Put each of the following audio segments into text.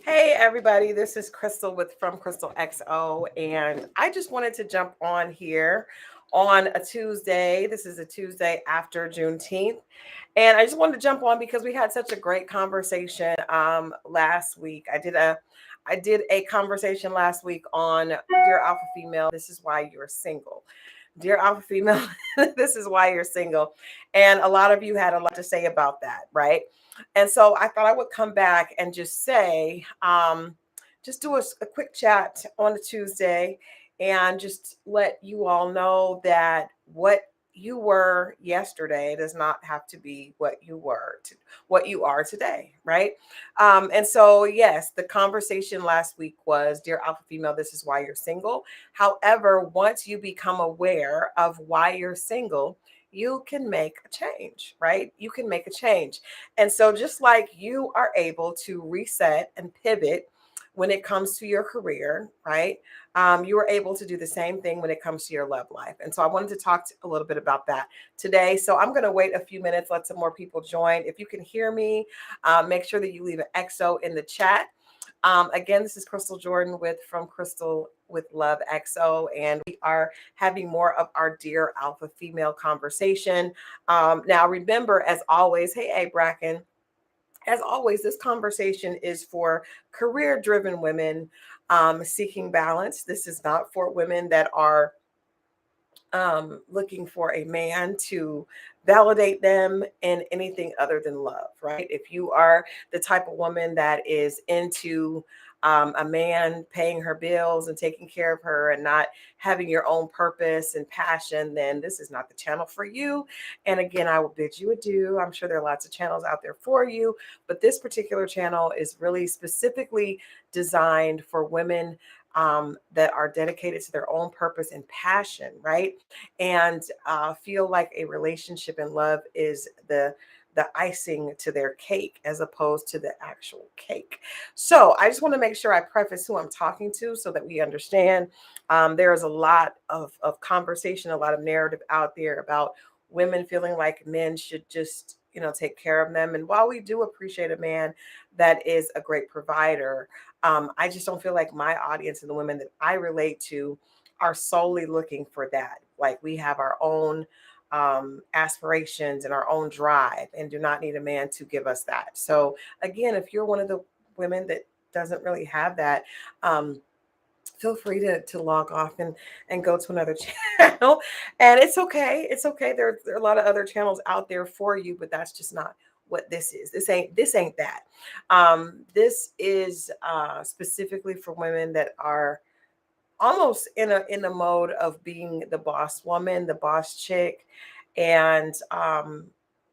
Hey everybody, this is Crystal with From Crystal XO, and I just wanted to jump on here on a Tuesday. This is a Tuesday after Juneteenth, and I just wanted to jump on because we had such a great conversation last week. I did a conversation last week on Dear Alpha Female, this is why you're single. Dear Alpha Female, this is why you're single. And a lot of you had a lot to say about that, right? And so I thought I would come back and just say, just do a quick chat on a Tuesday and just let you all know that what you were yesterday does not have to be what you are today, right? And so, yes, the conversation last week was, Dear Alpha Female, this is why you're single. However, once you become aware of why you're single, you can make a change, right? You can make a change. And so, just like you are able to reset and pivot when it comes to your career, right? You are able to do the same thing when it comes to your love life. And so, I wanted to talk a little bit about that today. So, I'm going to wait a few minutes, let some more people join. If you can hear me, make sure that you leave an XO in the chat. Again, this is Crystal Jordan with From Crystal with Love XO, and we are having more of our Dear Alpha Female conversation. Now, remember, as always, hey, Bracken, as always, this conversation is for career driven women seeking balance. This is not for women that are looking for a man to validate them in anything other than love, right? If you are the type of woman that is into a man paying her bills and taking care of her and not having your own purpose and passion, then this is not the channel for you. And again, I will bid you adieu. I'm sure there are lots of channels out there for you, but this particular channel is really specifically designed for women that are dedicated to their own purpose and passion, right? And feel like a relationship and love is the icing to their cake as opposed to the actual cake. So I just want to make sure I preface who I'm talking to so that we understand. There is a lot of conversation, a lot of narrative out there about women feeling like men should just take care of them. And while we do appreciate a man that is a great provider, I just don't feel like my audience and the women that I relate to are solely looking for that. Like we have our own aspirations and our own drive and do not need a man to give us that. So, again, if you're one of the women that doesn't really have that, feel free to log off and go to another channel. And it's okay. It's okay. There are a lot of other channels out there for you, but that's just not what this is. This ain't that. This is specifically for women that are almost in a mode of being the boss woman, the boss chick, and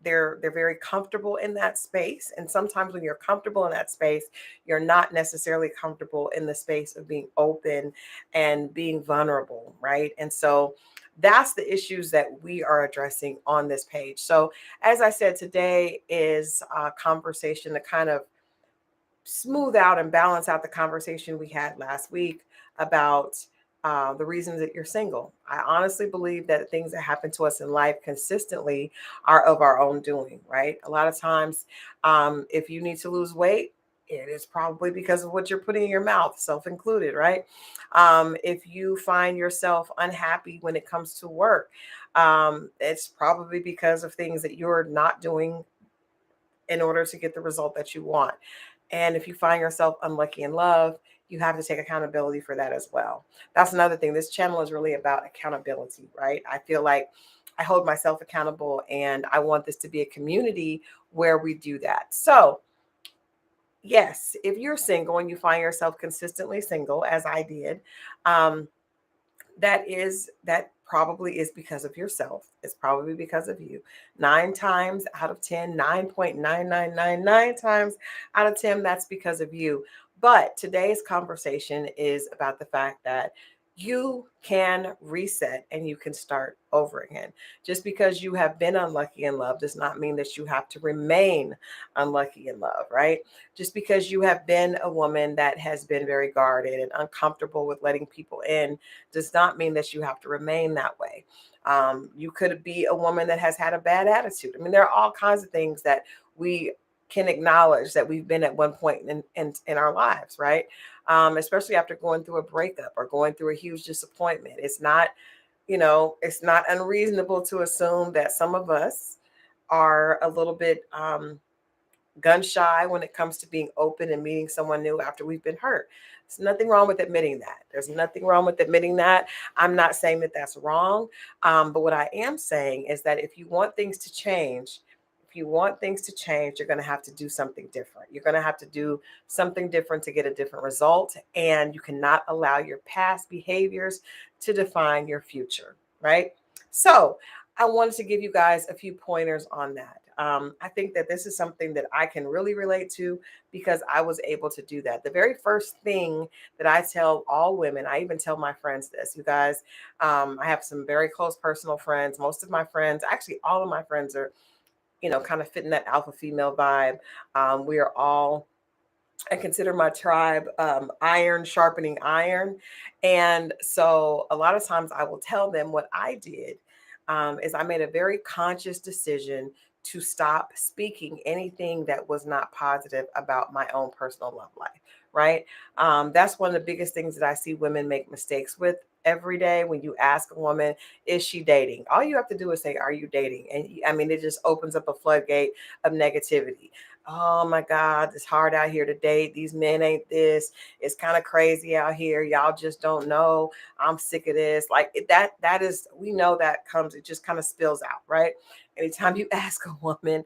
they're very comfortable in that space. And sometimes when you're comfortable in that space, you're not necessarily comfortable in the space of being open and being vulnerable, right? And so that's the issues that we are addressing on this page. So as I said, today is a conversation to kind of smooth out and balance out the conversation we had last week about the reasons that you're single. I honestly believe that things that happen to us in life consistently are of our own doing, right? A lot of times, if you need to lose weight, it is probably because of what you're putting in your mouth, self included, right? If you find yourself unhappy when it comes to work, it's probably because of things that you're not doing in order to get the result that you want. And if you find yourself unlucky in love, you have to take accountability for that as well. That's another thing. This channel is really about accountability, right? I feel like I hold myself accountable and I want this to be a community where we do that. So, yes, if you're single and you find yourself consistently single, as I did, um, that probably is because of yourself. It's probably because of you. 9 times out of 10, 9.9999 times out of 10, that's because of you. But today's conversation is about the fact that you can reset and you can start over again. Just because you have been unlucky in love does not mean that you have to remain unlucky in love, right? Just because you have been a woman that has been very guarded and uncomfortable with letting people in does not mean that you have to remain that way. You could be a woman that has had a bad attitude. I mean, there are all kinds of things that we can acknowledge that we've been at one point in our lives, right? Especially after going through a breakup or going through a huge disappointment. It's not unreasonable to assume that some of us are a little bit gun shy when it comes to being open and meeting someone new after we've been hurt. There's nothing wrong with admitting that. There's nothing wrong with admitting that. I'm not saying that that's wrong. But what I am saying is that if you want things to change, you're going to have to do something different. You're going to have to do something different to get a different result. And you cannot allow your past behaviors to define your future, right? So, I wanted to give you guys a few pointers on that. I think that this is something that I can really relate to because I was able to do that. The very first thing that I tell all women, I even tell my friends this, you guys, I have some very close personal friends. Most of my friends, actually, all of my friends are, kind of fitting that alpha female vibe. We are all, I consider my tribe iron sharpening iron. And so a lot of times I will tell them what I did is I made a very conscious decision to stop speaking anything that was not positive about my own personal love life, right? That's one of the biggest things that I see women make mistakes with every day. When you ask a woman, is she dating? All you have to do is say, are you dating? And I mean, it just opens up a floodgate of negativity. Oh my God, it's hard out here to date. These men ain't this. It's kind of crazy out here. Y'all just don't know. I'm sick of this. Like that is, we know that comes, it just kind of spills out, right? Anytime you ask a woman,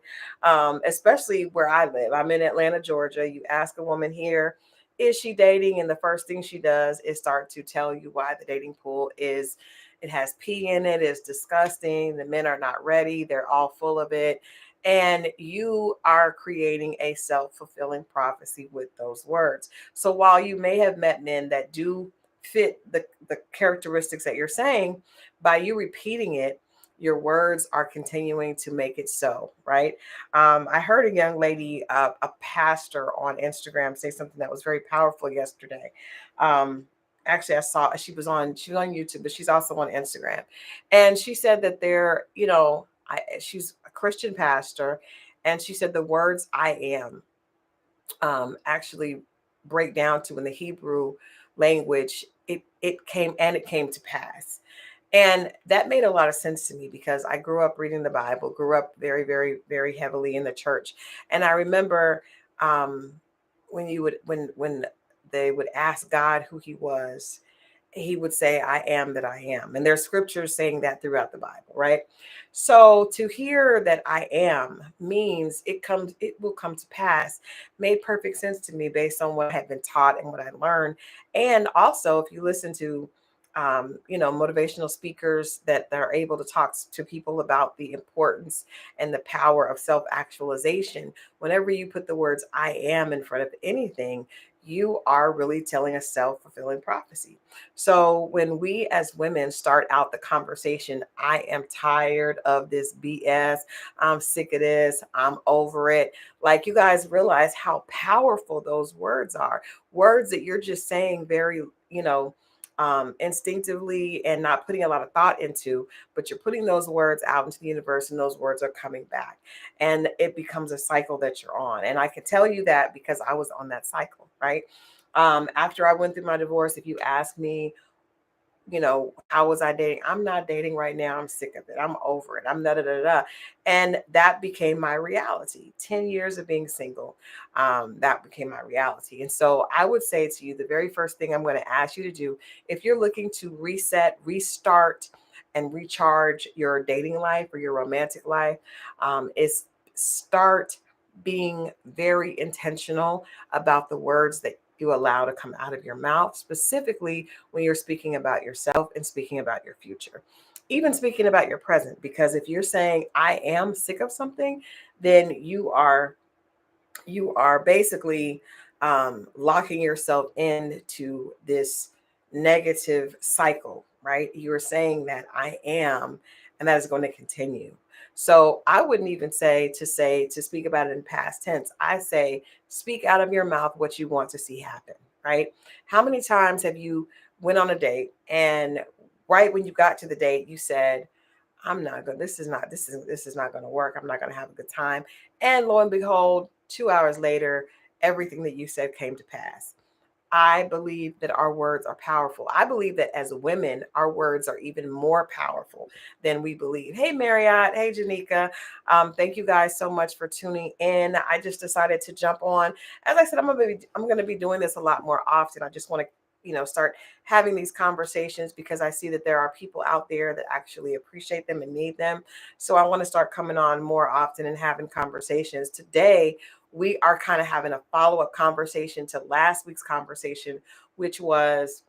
especially where I live, I'm in Atlanta, Georgia. You ask a woman here, is she dating? And the first thing she does is start to tell you why the dating pool is, it has pee in it, it's disgusting. The men are not ready, they're all full of it. And you are creating a self-fulfilling prophecy with those words. So while you may have met men that do fit the characteristics that you're saying, by you repeating it, your words are continuing to make it so, right? I heard a young lady, a pastor on Instagram, say something that was very powerful yesterday. Actually, I saw she was on YouTube, but she's also on Instagram, and she said that she's a Christian pastor, and she said the words "I am" actually break down to, in the Hebrew language, it came to pass. And that made a lot of sense to me because I grew up reading the Bible, grew up very, very, very heavily in the church. And I remember um, when they would ask God who he was, he would say, I am that I am. And there's scriptures saying that throughout the Bible, right? So to hear that I am means it will come to pass, made perfect sense to me based on what I had been taught and what I learned. And also, if you listen to motivational speakers that are able to talk to people about the importance and the power of self-actualization, whenever you put the words I am in front of anything, you are really telling a self-fulfilling prophecy. So when we as women start out the conversation, I am tired of this BS. I'm sick of this. I'm over it. Like, you guys realize how powerful those words are. Words that you're just saying very, instinctively and not putting a lot of thought into, but you're putting those words out into the universe and those words are coming back. And it becomes a cycle that you're on. And I can tell you that because I was on that cycle, right? After I went through my divorce, if you ask me, how was I dating? I'm not dating right now. I'm sick of it. I'm over it. I'm da da da da. And that became my reality. 10 years of being single, that became my reality. And so I would say to you, the very first thing I'm going to ask you to do, if you're looking to reset, restart, and recharge your dating life or your romantic life, is start being very intentional about the words that you allow to come out of your mouth, specifically when you're speaking about yourself and speaking about your future, even speaking about your present. Because if you're saying, I am sick of something, then you are basically locking yourself into this negative cycle, right? You're saying that I am, and that is going to continue. So I wouldn't even say to speak about it in past tense. I say speak out of your mouth what you want to see happen, right? How many times have you went on a date and right when you got to the date you said, I'm not going, this is not going to work. I'm not going to have a good time. And lo and behold, 2 hours later, everything that you said came to pass. I believe that our words are powerful. I believe that as women, our words are even more powerful than we believe. Hey, Marriott. Hey, Janika. Thank you guys so much for tuning in. I just decided to jump on. As I said, I'm gonna be doing this a lot more often. I just want to start having these conversations because I see that there are people out there that actually appreciate them and need them. So I want to start coming on more often and having conversations. Today we are kind of having a follow-up conversation to last week's conversation, which was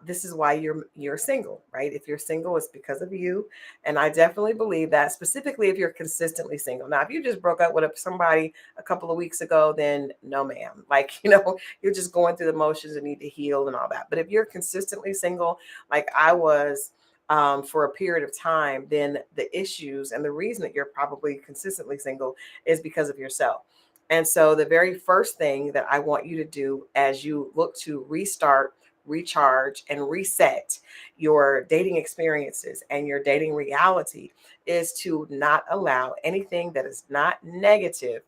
this is why you're single, right? If you're single, it's because of you. And I definitely believe that, specifically if you're consistently single. Now, if you just broke up with somebody a couple of weeks ago, then no, ma'am. Like, you're just going through the motions and need to heal and all that. But if you're consistently single, like I was, for a period of time, then the issues and the reason that you're probably consistently single is because of yourself. And so, the very first thing that I want you to do as you look to restart, recharge, and reset your dating experiences and your dating reality is to not allow anything that is not negative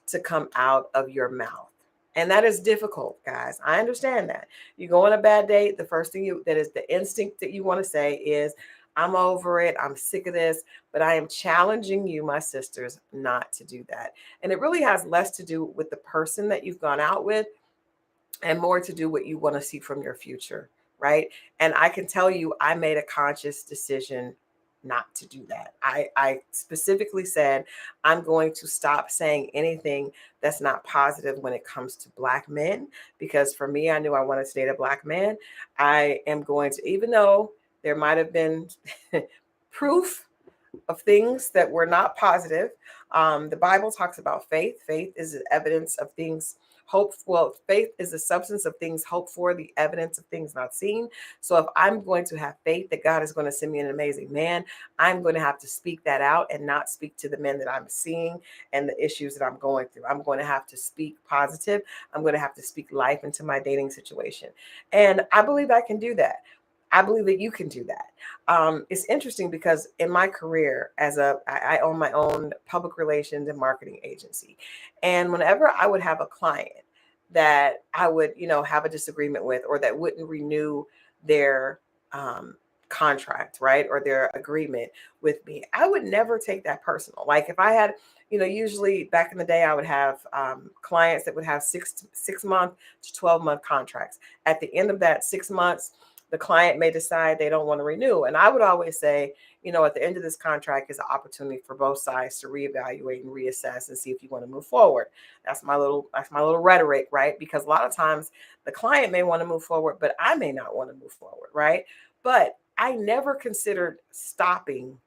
to come out of your mouth. And that is difficult, guys. I understand that. You go on a bad date, the first thing that is the instinct that you want to say is, I'm over it. I'm sick of this. But I am challenging you, my sisters, not to do that. And it really has less to do with the person that you've gone out with and more to do what you want to see from your future, right? And I can tell you, I made a conscious decision not to do that. I specifically said, I'm going to stop saying anything that's not positive when it comes to Black men, because for me, I knew I wanted to date a Black man. I am going to, even though there might have been proof of things that were not positive. The Bible talks about faith. Faith is the evidence of things hoped. Well, faith is the substance of things hoped for, the evidence of things not seen. So if I'm going to have faith that God is going to send me an amazing man, I'm going to have to speak that out and not speak to the men that I'm seeing and the issues that I'm going through. I'm going to have to speak positive. I'm going to have to speak life into my dating situation. And I believe I can do that. I believe that you can do that. It's interesting because in my career I own my own public relations and marketing agency. And whenever I would have a client that I would, have a disagreement with, or that wouldn't renew their contract, right? Or their agreement with me, I would never take that personal. Like if I had, usually back in the day, I would have clients that would have 6 month to 12-month contracts. At the end of that 6 months, the client may decide they don't want to renew. And I would always say, at the end of this contract is an opportunity for both sides to reevaluate and reassess and see if you want to move forward. That's my little rhetoric, right? Because a lot of times the client may want to move forward, but I may not want to move forward, right? But I never considered stopping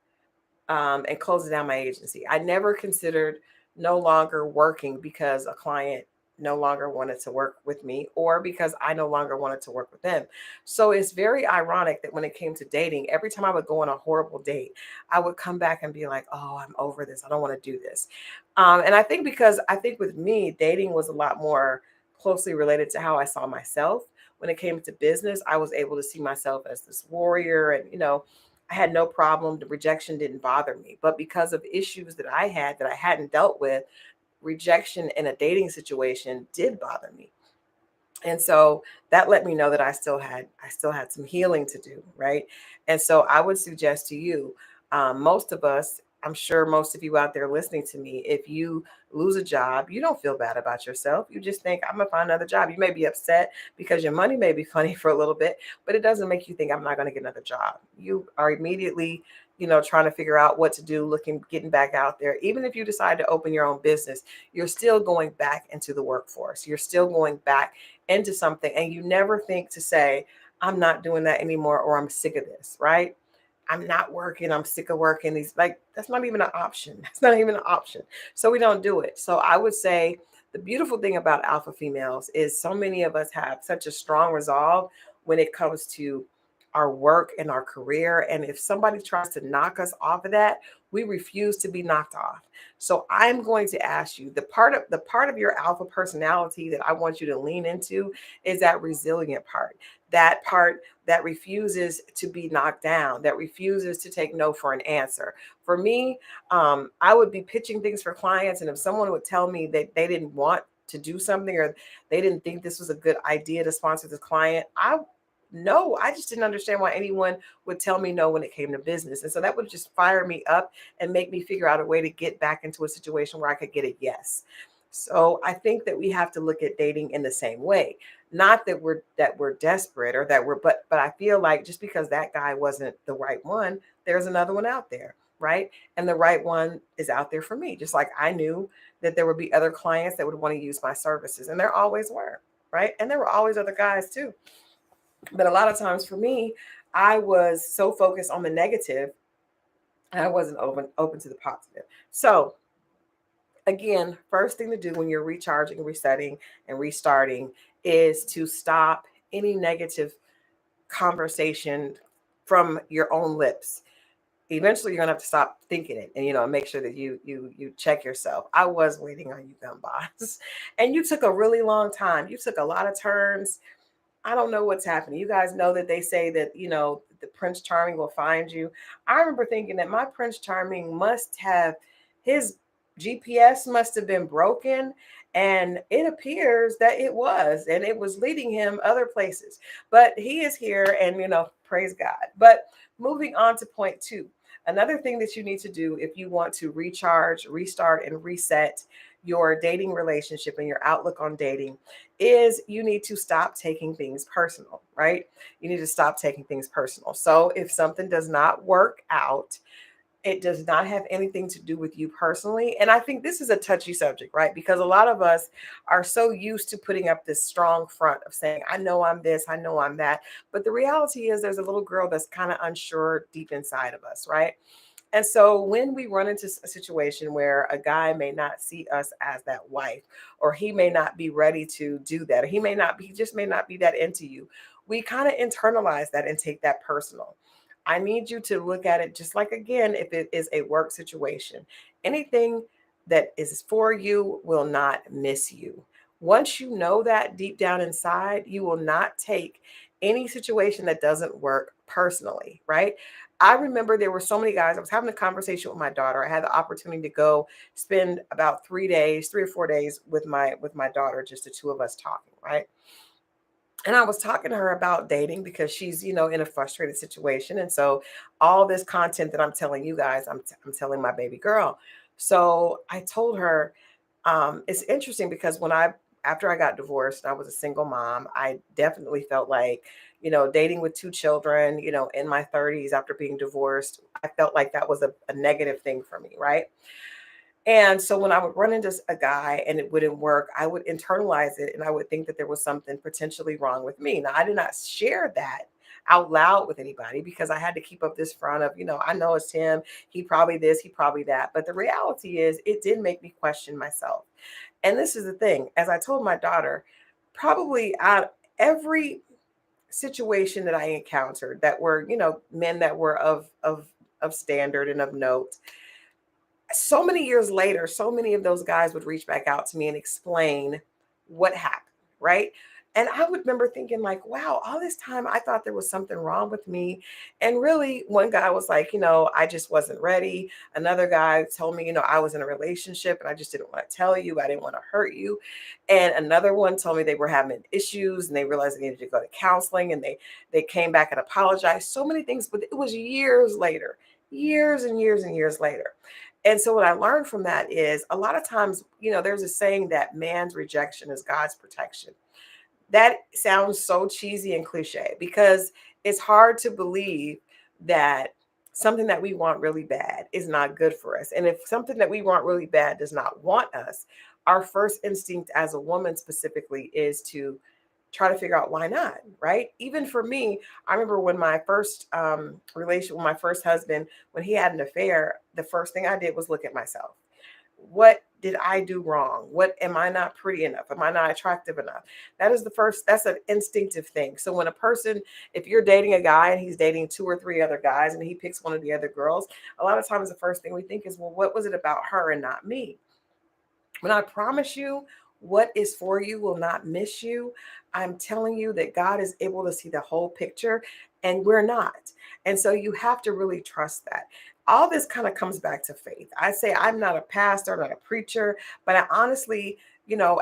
and closing down my agency. I never considered no longer working because a client no longer wanted to work with me or because I no longer wanted to work with them. So it's very ironic that when it came to dating, every time I would go on a horrible date, I would come back and be like, oh, I'm over this. I don't want to do this. And I think because I think with me, dating was a lot more closely related to how I saw myself. When it came to business, I was able to see myself as this warrior and, I had no problem. The rejection didn't bother me. But because of issues that I had that I hadn't dealt with, rejection in a dating situation did bother me. And so that let me know that I still had some healing to do, right? And so I would suggest to you, most of us, I'm sure most of you out there listening to me, if you lose a job, you don't feel bad about yourself. You just think, I'm gonna find another job. You may be upset because your money may be funny for a little bit, but it doesn't make you think, I'm not gonna get another job. You are immediately, trying to figure out what to do, getting back out there. Even if you decide to open your own business, you're still going back into the workforce. You're still going back into something, and you never think to say, I'm not doing that anymore, or I'm sick of this, right? I'm not working, I'm sick of working. These, like, that's not even an option. That's not even an option. So we don't do it. So I would say the beautiful thing about alpha females is so many of us have such a strong resolve when it comes to our work and our career. And if somebody tries to knock us off of that, We refuse to be knocked off. So I'm going to ask you, the part of your alpha personality that I want you to lean into is that resilient part. That part that refuses to be knocked down, that refuses to take no for an answer. For me, I would be pitching things for clients, and if someone would tell me that they didn't want to do something, or they didn't think this was a good idea to sponsor this client, I just didn't understand why anyone would tell me no when it came to business. And so that would just fire me up and make me figure out a way to get back into a situation where I could get a yes. So I think that we have to look at dating in the same way. Not that we're desperate, or that we're but I feel like just because that guy wasn't the right one, there's another one out there, right? And the right one is out there for me. Just like I knew that there would be other clients that would want to use my services, and there always were, right? And there were always other guys too. But a lot of times for me, I was so focused on the negative, and I wasn't open to the positive. So again, first thing to do when you're recharging, resetting, and restarting is to stop any negative conversation from your own lips. Eventually you're gonna have to stop thinking it, and make sure that you check yourself. I was waiting on you, gun boss. And you took a really long time. You took a lot of turns. I don't know what's happening. You guys know that they say that, the Prince Charming will find you. I remember thinking that my Prince Charming must have, his GPS must have been broken. And it appears that it was, and it was leading him other places. But he is here, and, praise God. But moving on to point two. Another thing that you need to do if you want to recharge, restart, and reset your dating relationship and your outlook on dating is you need to stop taking things personal, right? You need to stop taking things personal. So if something does not work out, it does not have anything to do with you personally. And I think this is a touchy subject, right? Because a lot of us are so used to putting up this strong front of saying, I know I'm this, I know I'm that. But the reality is there's a little girl that's kind of unsure deep inside of us, right? And so when we run into a situation where a guy may not see us as that wife, or he may not be ready to do that, or he just may not be that into you, we kind of internalize that and take that personal. I need you to look at it just like, again, if it is a work situation. Anything that is for you will not miss you. Once you know that deep down inside, you will not take any situation that doesn't work personally, right? I remember there were so many guys. I was having a conversation with my daughter. I had the opportunity to go spend about 3 days, 3 or 4 days with my daughter, just the two of us talking, right? And I was talking to her about dating because she's, in a frustrated situation. And so all this content that I'm telling you guys, I'm telling my baby girl. So I told her, it's interesting because after I got divorced, I was a single mom. I definitely felt like, dating with two children, in my 30s after being divorced, I felt like that was a negative thing for me, right? And so when I would run into a guy and it wouldn't work, I would internalize it, and I would think that there was something potentially wrong with me. Now, I did not share that out loud with anybody because I had to keep up this front of, I know it's him. He probably this, he probably that. But the reality is, it did make me question myself. And this is the thing, as I told my daughter, probably out every situation that I encountered that were, men that were of standard and of note, so many years later, so many of those guys would reach back out to me and explain what happened, right? And I would remember thinking, like, wow, all this time I thought there was something wrong with me. And really, one guy was like, I just wasn't ready. Another guy told me, I was in a relationship and I just didn't want to tell you. I didn't want to hurt you. And another one told me they were having issues and they realized they needed to go to counseling, and they came back and apologized. So many things, but it was years later, years and years and years later. And so what I learned from that is a lot of times, there's a saying that man's rejection is God's protection. That sounds so cheesy and cliche because it's hard to believe that something that we want really bad is not good for us. And if something that we want really bad does not want us, our first instinct as a woman specifically is to try to figure out why not, right? Even for me, I remember when my first relation with my first husband, when he had an affair, the first thing I did was look at myself. what did I do wrong? What am I not pretty enough? Am I not attractive enough? That is the first, that's an instinctive thing. So when a person, if you're dating a guy and he's dating two or three other guys and he picks one of the other girls, a lot of times the first thing we think is, well, what was it about her and not me? When I promise you, what is for you will not miss you. I'm telling you that God is able to see the whole picture, and we're not. And so you have to really trust that. All this kind of comes back to faith. I say I'm not a pastor, I'm not a preacher, but I honestly,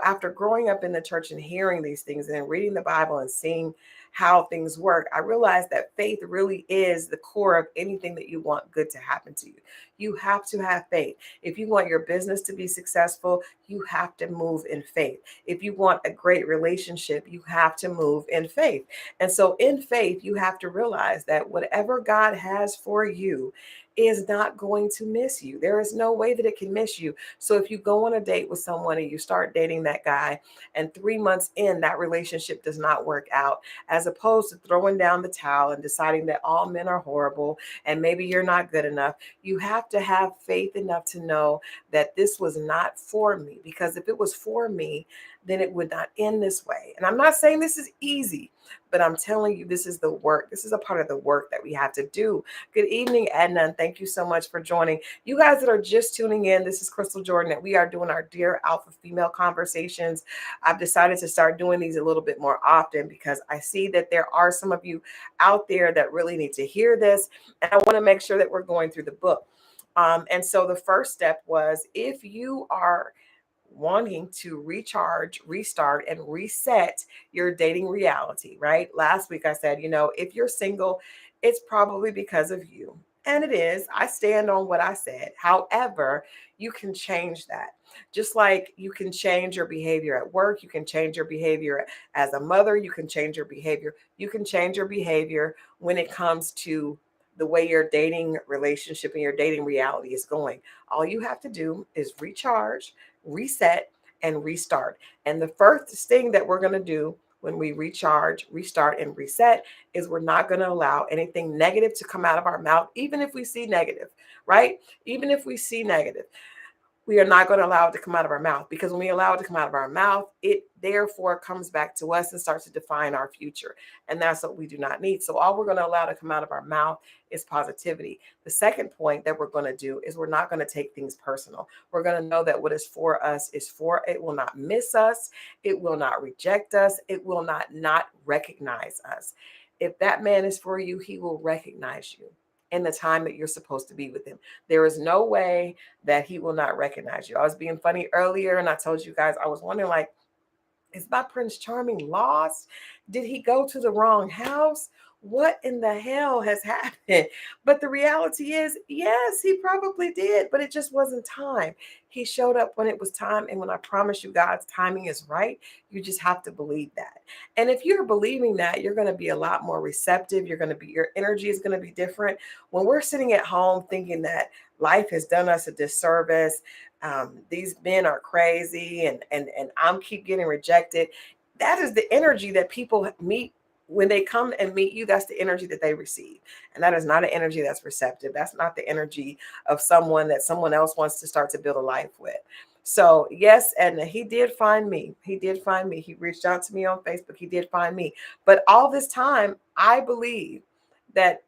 after growing up in the church and hearing these things and reading the Bible and seeing how things work, I realized that faith really is the core of anything that you want good to happen to you. You have to have faith. If you want your business to be successful, you have to move in faith. If you want a great relationship, you have to move in faith. And so, in faith, you have to realize that whatever God has for you is not going to miss you. There is no way that it can miss you. So, if you go on a date with someone and you start dating that guy, and 3 months in, that relationship does not work out, as opposed to throwing down the towel and deciding that all men are horrible and maybe you're not good enough, you have to have faith enough to know that this was not for me. Because if it was for me, then it would not end this way. And I'm not saying this is easy, but I'm telling you, this is the work. This is a part of the work that we have to do. Good evening, Edna, and thank you so much for joining. You guys that are just tuning in, this is Crystal Jordan, and we are doing our Dear Alpha Female Conversations. I've decided to start doing these a little bit more often because I see that there are some of you out there that really need to hear this. And I want to make sure that we're going through the book. And so the first step was, if you are wanting to recharge, restart, and reset your dating reality, right? Last week I said, if you're single, it's probably because of you. And it is. I stand on what I said. However, you can change that. Just like you can change your behavior at work, you can change your behavior as a mother, you can change your behavior. You can change your behavior when it comes to the way your dating relationship and your dating reality is going. All you have to do is recharge, reset, and restart. And the first thing that we're going to do when we recharge, restart, and reset is we're not going to allow anything negative to come out of our mouth, even if we see negative, right? Even if we see negative, we are not going to allow it to come out of our mouth, because when we allow it to come out of our mouth, it therefore comes back to us and starts to define our future. And that's what we do not need. So all we're going to allow to come out of our mouth is positivity. The second point that we're going to do is we're not going to take things personal. We're going to know that what is for us is for, it will not miss us. It will not reject us. It will not recognize us. If that man is for you, he will recognize you in the time that you're supposed to be with him. There is no way that he will not recognize you. I was being funny earlier and I told you guys, I was wondering, like, is my Prince Charming lost? Did he go to the wrong house? What in the hell has happened? But the reality is, yes, he probably did, but it just wasn't time. He showed up when it was time. And when I promise you, God's timing is right, you just have to believe that. And if you're believing that, you're going to be a lot more receptive. Your energy is going to be different. When we're sitting at home thinking that life has done us a disservice, these men are crazy, and I'm keep getting rejected, that is the energy that people meet when they come and meet you. That's the energy that they receive, and that is not an energy that's receptive. That's not the energy of someone that someone else wants to start to build a life with. So yes, and he did find me. He reached out to me on Facebook. He did find me. But all this time, I believe that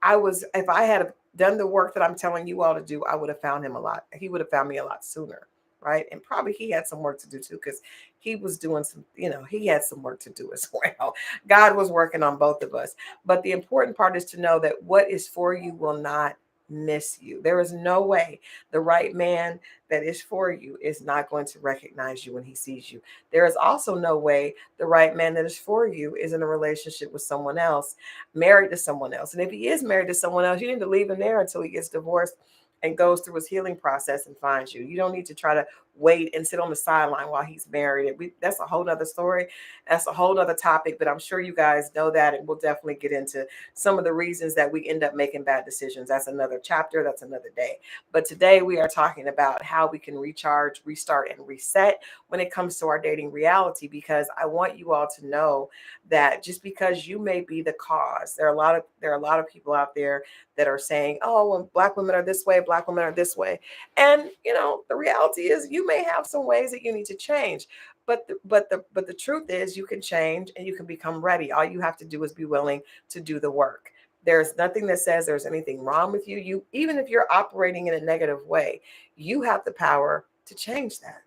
if I had done the work that I'm telling you all to do, I would have found him a lot. He would have found me a lot sooner, right? And probably he had some work to do too, because he was doing some, he had some work to do as well. God was working on both of us. But the important part is to know that what is for you will not miss you. There is no way the right man that is for you is not going to recognize you when he sees you. There is also no way the right man that is for you is in a relationship with someone else, married to someone else. And if he is married to someone else, you need to leave him there until he gets divorced and goes through his healing process and finds you. You don't need to try to wait and sit on the sideline while he's married. That's a whole nother story. That's a whole nother topic, but I'm sure you guys know that, and we'll definitely get into some of the reasons that we end up making bad decisions. That's another chapter, that's another day. But today we are talking about how we can recharge, restart, and reset when it comes to our dating reality, because I want you all to know that just because you may be the cause, there are a lot of people out there that are saying, oh, well, black women are this way, black women are this way. And the reality is you may have some ways that you need to change. But the truth is you can change and you can become ready. All you have to do is be willing to do the work. There's nothing that says there's anything wrong with you. You, even if you're operating in a negative way, you have the power to change that.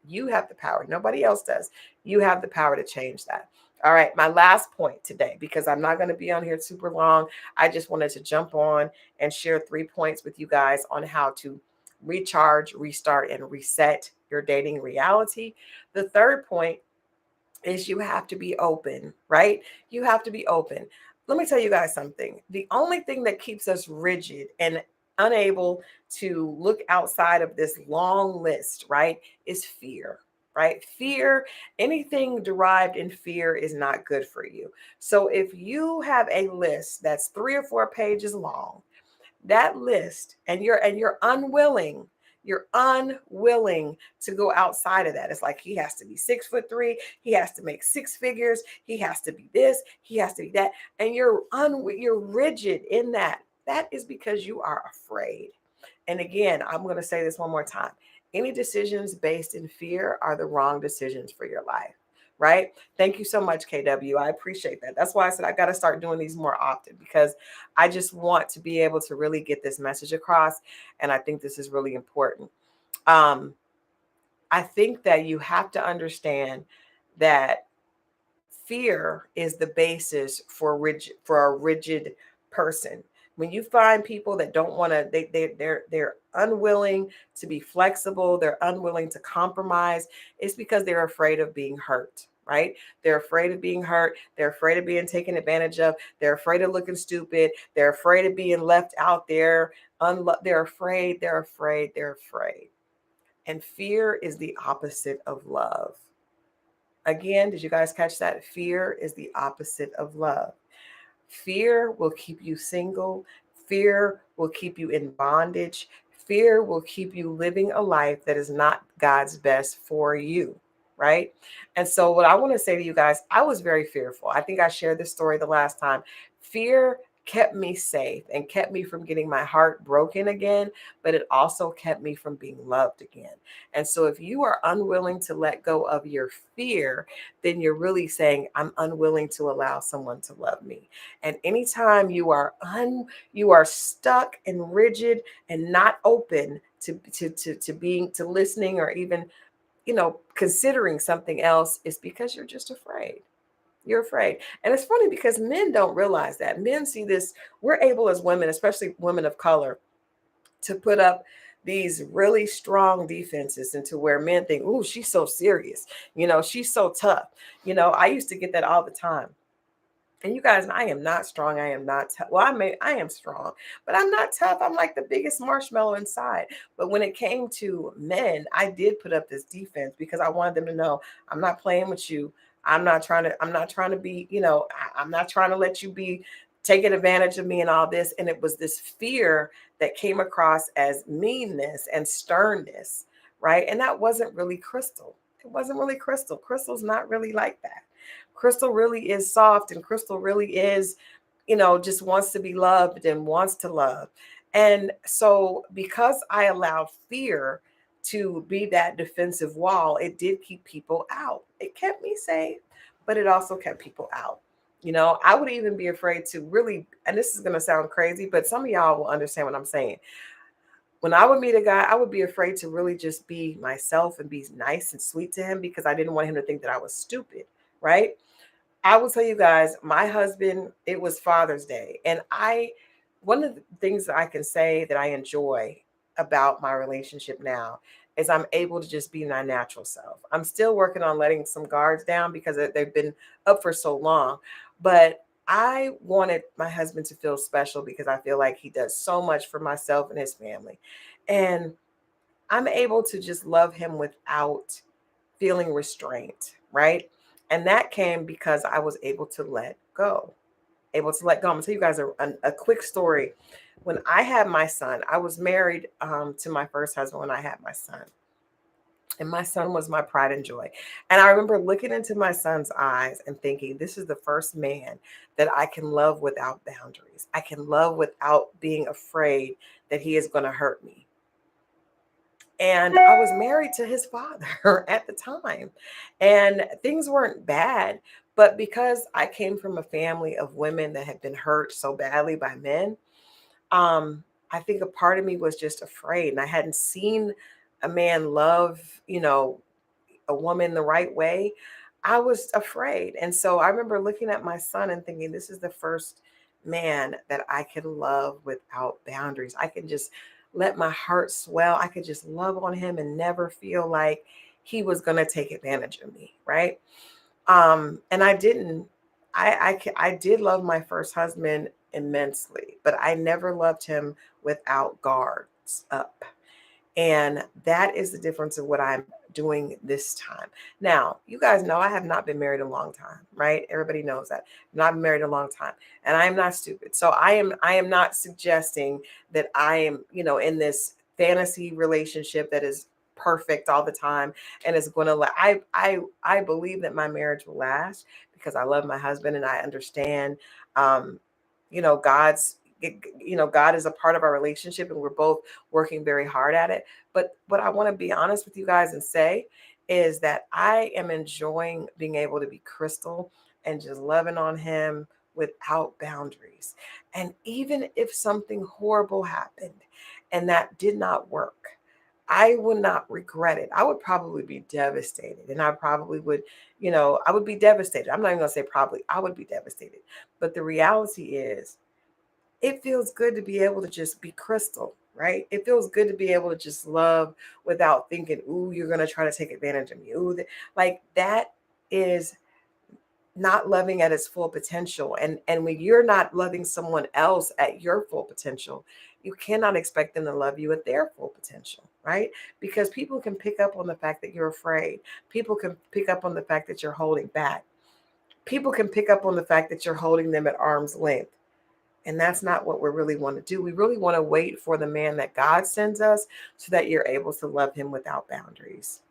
You have the power. Nobody else does. You have the power to change that. All right, my last point today, because I'm not going to be on here super long. I just wanted to jump on and share 3 points with you guys on how to recharge, restart, and reset your dating reality. The third point is you have to be open, right? You have to be open. Let me tell you guys something. The only thing that keeps us rigid and unable to look outside of this long list, right, is fear, right? Fear, anything derived in fear is not good for you. So if you have a list that's 3 or 4 pages long, that list, and you're unwilling, to go outside of that. It's like he has to be 6'3", he has to make six figures, he has to be this, he has to be that, and you're rigid in that. That is because you are afraid. And again, I'm going to say this one more time. Any decisions based in fear are the wrong decisions for your life, right? Thank you so much, KW. I appreciate that. That's why I said I got to start doing these more often, because I just want to be able to really get this message across. And I think this is really important. Um, I think that you have to understand that fear is the basis for a rigid person. When you find people that don't want to, they're unwilling to be flexible, they're unwilling to compromise, it's because they're afraid of being hurt, right? They're afraid of being hurt, they're afraid of being taken advantage of, they're afraid of looking stupid, they're afraid of being left out there. They're afraid, they're afraid, they're afraid. And fear is the opposite of love. Again, did you guys catch that? Fear is the opposite of love. Fear will keep you single. Fear will keep you in bondage. Fear will keep you living a life that is not God's best for you, right? And so, what I want to say to you guys, I was very fearful. I think I shared this story the last time. Fear kept me safe and kept me from getting my heart broken again, but it also kept me from being loved again. And so, if you are unwilling to let go of your fear, then you're really saying, I'm unwilling to allow someone to love me. And anytime you are stuck and rigid and not open to listening, or even considering something else, is because you're just afraid. You're afraid. And it's funny because men don't realize that. Men see this. We're able as women, especially women of color, to put up these really strong defenses into where men think, "Ooh, she's so serious. She's so tough." I used to get that all the time. And you guys, I am not strong. I am not tough. Well, I am strong, but I'm not tough. I'm like the biggest marshmallow inside. But when it came to men, I did put up this defense because I wanted them to know I'm not playing with you. I'm not trying to be, I'm not trying to let you be taking advantage of me and all this. And it was this fear that came across as meanness and sternness, right? And that wasn't really Crystal. It wasn't really Crystal. Crystal's not really like that. Crystal really is soft, and Crystal really is, just wants to be loved and wants to love. And so, because I allowed fear to be that defensive wall, it did keep people out. It kept me safe, but it also kept people out. I would even be afraid to really, and this is going to sound crazy, but some of y'all will understand what I'm saying. When I would meet a guy, I would be afraid to really just be myself and be nice and sweet to him, because I didn't want him to think that I was stupid, right? I will tell you guys, my husband, it was Father's Day. And one of the things that I can say that I enjoy about my relationship now is I'm able to just be my natural self. I'm still working on letting some guards down because they've been up for so long. But I wanted my husband to feel special because I feel like he does so much for myself and his family. And I'm able to just love him without feeling restraint, right? And that came because I was able to let go. Able to let go. I'm gonna tell you guys a quick story. When I had my son, I was married to my first husband when I had my son. And my son was my pride and joy. And I remember looking into my son's eyes and thinking, this is the first man that I can love without boundaries. I can love without being afraid that he is going to hurt me. And I was married to his father at the time. And things weren't bad. But because I came from a family of women that had been hurt so badly by men, I think a part of me was just afraid. And I hadn't seen a man love, a woman the right way. I was afraid. And so I remember looking at my son and thinking, this is the first man that I can love without boundaries. I can just let my heart swell. I could just love on him and never feel like he was going to take advantage of me. Right. And I didn't, I did love my first husband immensely, but I never loved him without guards up. And that is the difference of what I'm doing this time. Now, you guys know I have not been married a long time, right? Everybody knows that. I've not been married a long time. And I am not stupid. So I am not suggesting that I am, in this fantasy relationship that is perfect all the time and is going to I believe that my marriage will last because I love my husband and I understand um God's God is a part of our relationship and we're both working very hard at it. But what I want to be honest with you guys and say is that I am enjoying being able to be crystal and just loving on him without boundaries. And even if something horrible happened and that did not work, I would not regret it. I would probably be devastated. And I probably would, I would be devastated. I'm not even going to say probably, I would be devastated. But the reality is, it feels good to be able to just be crystal, right? It feels good to be able to just love without thinking, ooh, you're going to try to take advantage of me. Ooh, like that is not loving at its full potential. And when you're not loving someone else at your full potential, you cannot expect them to love you at their full potential, right? Because people can pick up on the fact that you're afraid. People can pick up on the fact that you're holding back. People can pick up on the fact that you're holding them at arm's length. And that's not what we really want to do. We really want to wait for the man that God sends us so that you're able to love him without boundaries.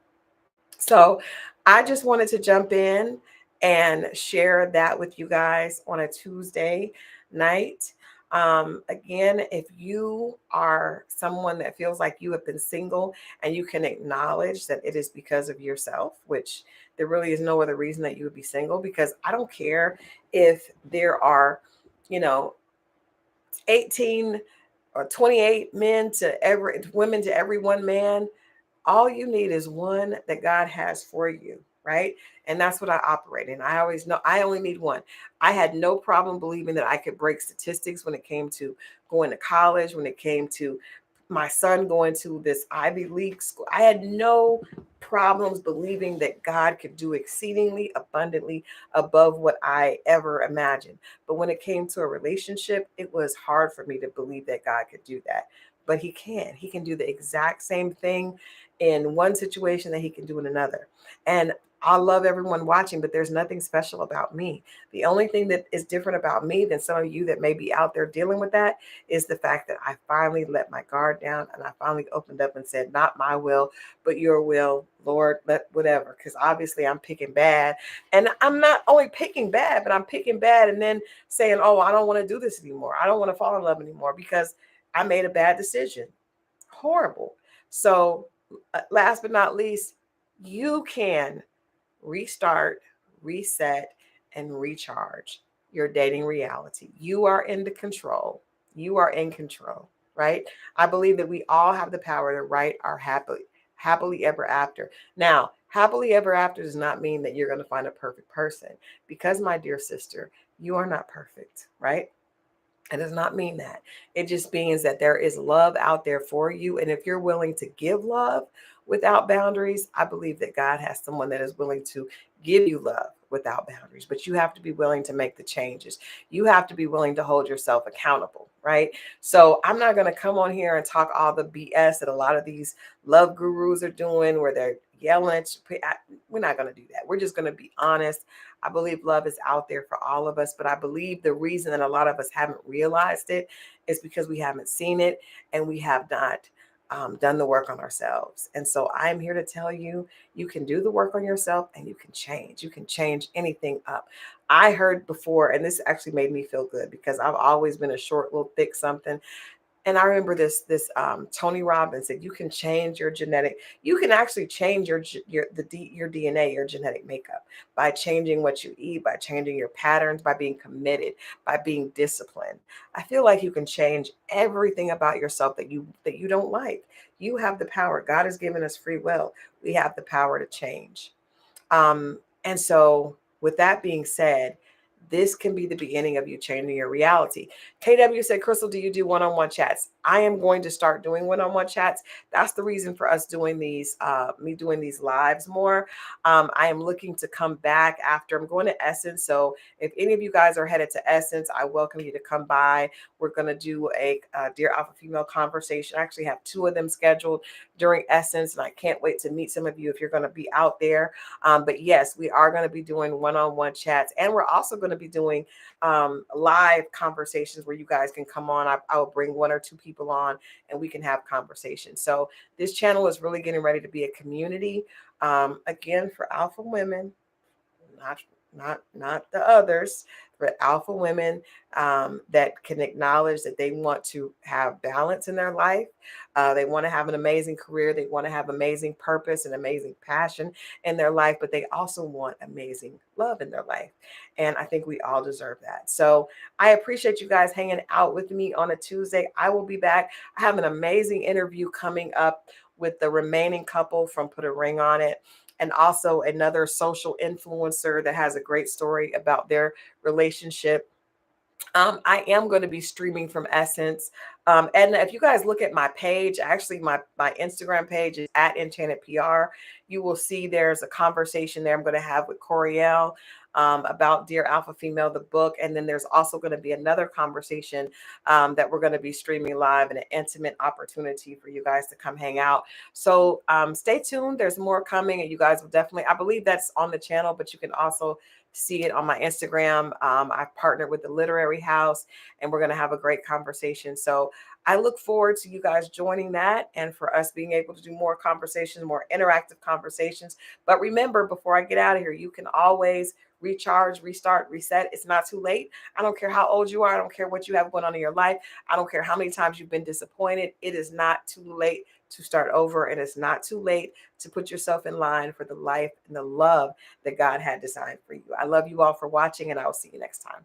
So I just wanted to jump in and share that with you guys on a Tuesday night. Again, if you are someone that feels like you have been single and you can acknowledge that it is because of yourself, which there really is no other reason that you would be single, because I don't care if there are, you know, 18 or 28 men to every women to every one man. All you need is one that God has for you, right? And that's what I operate in. I always know I only need one. I had no problem believing that I could break statistics when it came to going to college, when it came to my son going to this Ivy League school. I had no problems believing that God could do exceedingly abundantly above what I ever imagined. But when it came to a relationship, it was hard for me to believe that God could do that. But he can. He can do the exact same thing in one situation that he can do in another. And I love everyone watching, but there's nothing special about me. The only thing that is different about me than some of you that may be out there dealing with that is the fact that I finally let my guard down and I finally opened up and said, not my will, but your will, Lord, but whatever. Because obviously I'm picking bad. And I'm not only picking bad, but I'm picking bad and then saying, oh, I don't want to do this anymore. I don't want to fall in love anymore because I made a bad decision. Horrible. So, last but not least, you can restart, reset, and recharge your dating reality. You are in the control. You are in control, right? I believe that we all have the power to write our happily ever after. Now, happily ever after does not mean that you're going to find a perfect person, because my dear sister, you are not perfect, right? It does not mean that. It just means that there is love out there for you. And if you're willing to give love without boundaries, I believe that God has someone that is willing to give you love without boundaries. But you have to be willing to make the changes. You have to be willing to hold yourself accountable, right? So I'm not going to come on here and talk all the BS that a lot of these love gurus are doing where they're yelling at you. We're not going to do that. We're just going to be honest. I believe love is out there for all of us, but I believe the reason that a lot of us haven't realized it is because we haven't seen it and we have not done the work on ourselves. And so I'm here to tell you, you can do the work on yourself and you can change. You can change anything up. I heard before, and this actually made me feel good because I've always been a short, little, thick something. And I remember this Tony Robbins said you can change your genetic. You can actually change your DNA, your genetic makeup by changing what you eat, by changing your patterns, by being committed, by being disciplined. I feel like you can change everything about yourself that you don't like. You have the power. God has given us free will. We have the power to change. And so, with that being said, this can be the beginning of you changing your reality. KW said, Crystal, do you do one on one chats? I am going to start doing one on one chats. That's the reason for us doing these, me doing these lives more. I am looking to come back after I'm going to Essence. So, if any of you guys are headed to Essence, I welcome you to come by. We're going to do a Dear Alpha Female conversation. I actually have two of them scheduled during Essence, and I can't wait to meet some of you if you're going to be out there. But yes, we are going to be doing one-on-one chats, and we're also going to be doing live conversations where you guys can come on. I will bring one or two people on, and we can have conversations. So this channel is really getting ready to be a community, again, for alpha women, not not the others, but alpha women that can acknowledge that they want to have balance in their life. They want to have an amazing career. They want to have amazing purpose and amazing passion in their life, but they also want amazing love in their life. And I think we all deserve that. So I appreciate you guys hanging out with me on a Tuesday. I will be back. I have an amazing interview coming up with the remaining couple from Put a Ring on It, and also another social influencer that has a great story about their relationship. I am going to be streaming from Essence. And if you guys look at my page, actually my Instagram page is at Enchanted PR. You will see there's a conversation there I'm going to have with Coriel about Dear Alpha Female, the book. And then there's also going to be another conversation that we're going to be streaming live, and an intimate opportunity for you guys to come hang out. So stay tuned. There's more coming, and you guys will definitely, I believe that's on the channel, but you can also see it on my Instagram. I've partnered with the Literary House, and we're going to have a great conversation. So I look forward to you guys joining that, and for us being able to do more conversations, more interactive conversations. But remember, before I get out of here, you can always recharge, restart, reset. It's not too late. I don't care how old you are. I don't care what you have going on in your life. I don't care how many times you've been disappointed. It is not too late to start over, and it's not too late to put yourself in line for the life and the love that God had designed for you. I love you all for watching, and I will see you next time.